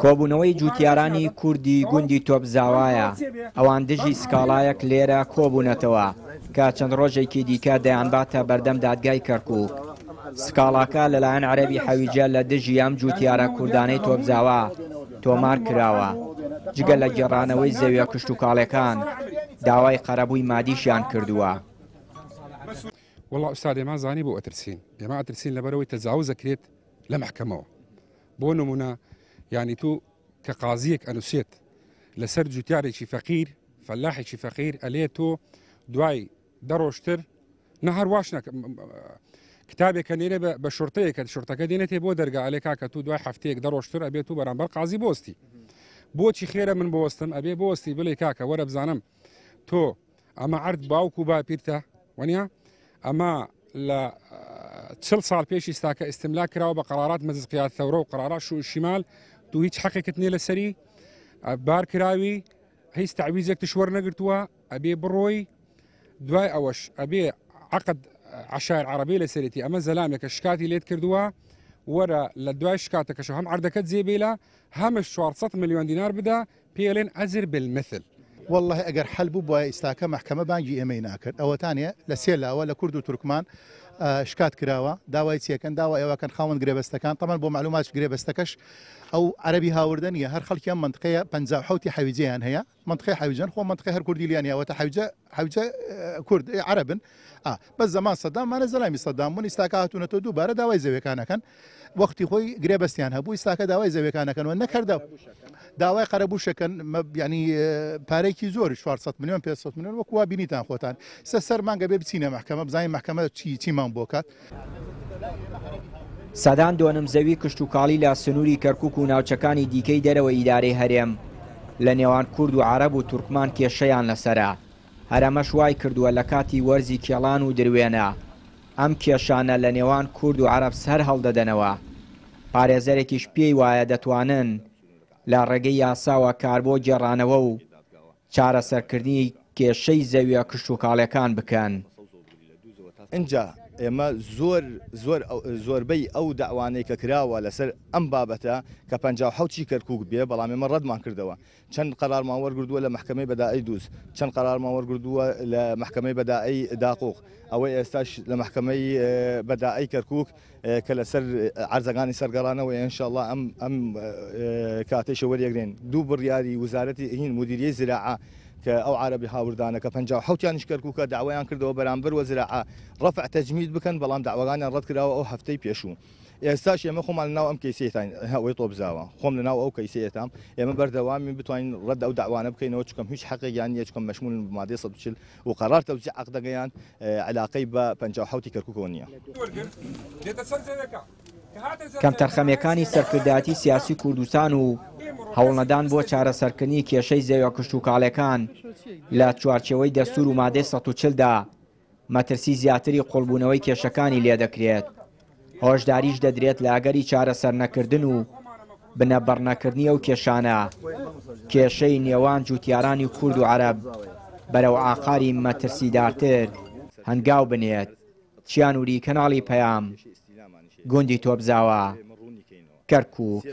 کۆبوونەوەی جوتیارانی کوردی گوندی تۆپزاوایە ئەوان دژی سکاڵایەک لێرە کۆبوونەتەوە کە چەند ڕۆژێکی دیکە دەیانباتە بەردەم دادگای کەرکووک. سکاڵاکە لەلایەن عەرەبی حەویجە لە دژی ئەم جوتیارە کوردانەی تۆپزاوە تۆمار کراوە. جگە لە گێڕانەوەی زەویە کشتوکاڵەکان داوای قەرەبووی مادیشیان کردووە. والله ئوستاد ئێمە زانی بۆ ئەترسین، ئێمە ئەترسین لەبەرەوەی تەجاوز دەکرێت لە مەحکەمەوە. بۆ نمونە یعنی تو کە قازیەک ئەنووسێت لەسەر جوتیارێکی فەقیر فەلاحێکی فەقیر ئەلێ تۆ دوای دەڕۆشتر نە هەرواش کتابێکە نێرە بە شورتەیەکە شورتەکە دێنێتێ بۆ دەرگا ئەلێکا کە تو دوای هەفتەیەک دەڕۆشتر ئەبێت و بەرامبەر قازی بۆستی. بۆچی خێرە من بۆستم ئەبێ بۆستی بڵێ کاکە وەرە بزانم تۆ ئەمە عرد باوکو با پیرتە وەنیا ئەمە لە 40 ساڵ پێشی ستاکە ئستملا کراوە بە قەرارات مەجلس قیادەتی ثەورە و قەرارات شوڕی شیمال تو هیچ حەقێکت نییە لەسەری بار کراوی هیچ تعویزێک تش وەرنەگرتووە ئەبێ بڕۆی دوای ئەوەش ئەبێ عقد عشایر عەرەبی لەسەرێتی ئەمە زەلامێکە شکاتی لێت کردووە وەرە لە دوای شکاتەکەش هەم عەردەکەت جێبێلا هەمش 400 ملیۆن دینار بدە پێڵێن ئەجر بالمثل. والله ئەگەر حەل بوو بۆ ئێستاکە مەحکەمە بانگی ئێمەی ناکرد ئەوەتانە لە سێ لاوە لە کورد و تورکمان شکات کراوە داوای چیەکەن داوا ئێوەکەن خاوەن گرێبەستەکان تەمان بۆ معلومات گرێبەستەکەش ئەو عەرەبی هاوردە نیە هەر خەڵکیان منطقەیە 57 حەویجەیان هەیە منطقەی حەویجەن خۆ منطقەی هەر کوردی لیانیاوەتە حەویجە کورد عەرەبن بە زەمان سەدامانە زەلامی سەدام بوون ئێستاکە هاتوونەتەوە دووبارە داوای زەویەکانەکەن وەختی خۆی گرێبەستیان هەبوو ئێستاکە داوای زەویەکانەکەنەوە نەکردە داوای قەرەبووشەکەن ینی پارێکی زۆر 400 ملیۆن 500 ملیۆن وەکووا بینیتان خۆتان سەر مانگە بێ بچینە مەحکەمە بزانین مەحکەمە چیمان بۆ کات. سەدان دووەنم زەوی کشتوکاڵی لە سنووری کەرکووک و ناوچەکانی دیکەی دەرەوە ئیدارەی هەرێم لە نێوان کورد و عەرەب و تورکمان کێشەیان لەسەرە هەرەمەش وای کردووە لە کاتی وەرزی کێڵان و دروێنە ئەم کێشانە لە نێوان کورد و عەرەب سەر هەڵدەدەنەوە. پارێزەرێکیش پێی وایە دەتوانن لە ڕێگەی یاساوە کار بۆ گێڕانەوە و چارەسەرکردنی کێشەی زەویە کشتوکاڵەکان بکەن. اینجا ئێمە زۆربەی ئەو داوانەی کە کراوە لەسەر ئەم بابەتە کە 57 کەرکووک بێ بەڵام ئێمە ڕەتمان کردەوە چەند قەرارمان وەرگردووە لە محکەمەی بەداعی دووس چەند قەرارمان وەرگردووە لە محکەمەی بەداعی داقوق ئەوەی ئێستاش لە محکەمەی بەداعی کەرکووک کە لەسەر عەرزەکانی سەرگەڕانەوە ئینشاءڵڵا ئەم کاتەی شەوەریەگرێن دوو بڕیاری وزارەتی هین مدیریەی زراعە کە ئەو عەرەبی هاوردانە کە 57یانیش کەرکووکە داوایان کردەوە بەرامبەر وە زراعە ڕەفع تەجمید بکەن بەڵام داواگانیان ڕەت کراوە ئەو هەفتەی پێشوو. ئێستاش ئێمە خۆمان لەناو ئەم کەیسەیەتان هەوەی تۆپزاوە خۆم لەناو ئەو کەیسەیەتام ئێمە بەردەوامی بتوانین ڕەت ئەو داوانە بکەینەوە چکەم هیچ حەقێکیان نییە چکەم مەشمول مادەی 140 و قەرار تەوزیع عەقدەکەیان عەلاقەی بە 57 کەرکووکەوە نییە. کەم تەرخەمیەکانی سەرکردایەتی سیاسی کوردستان و هەوڵنەدان بۆ چارەسەرکردنی کێشەی زەویە کشتوکاڵەکان لە چوارچێوەی دەستور و مادەی 140دا مەترسی زیاتری قوڵبوونەوەی کێشەکانی لێ دەکرێت. هۆشداریش دەدرێت لە ئەگەری چارەسەر نەکردن و بنەبەڕنەکردنی ئەو کێشانە کێشەی نێوان جوتیارانی کورد و عەرەب بەرەو ئاقاری مەترسیدارتر هەنگاو بنێت. چیانووری کەناڵی پەیام گوندی تۆپزاوە کەرکووک.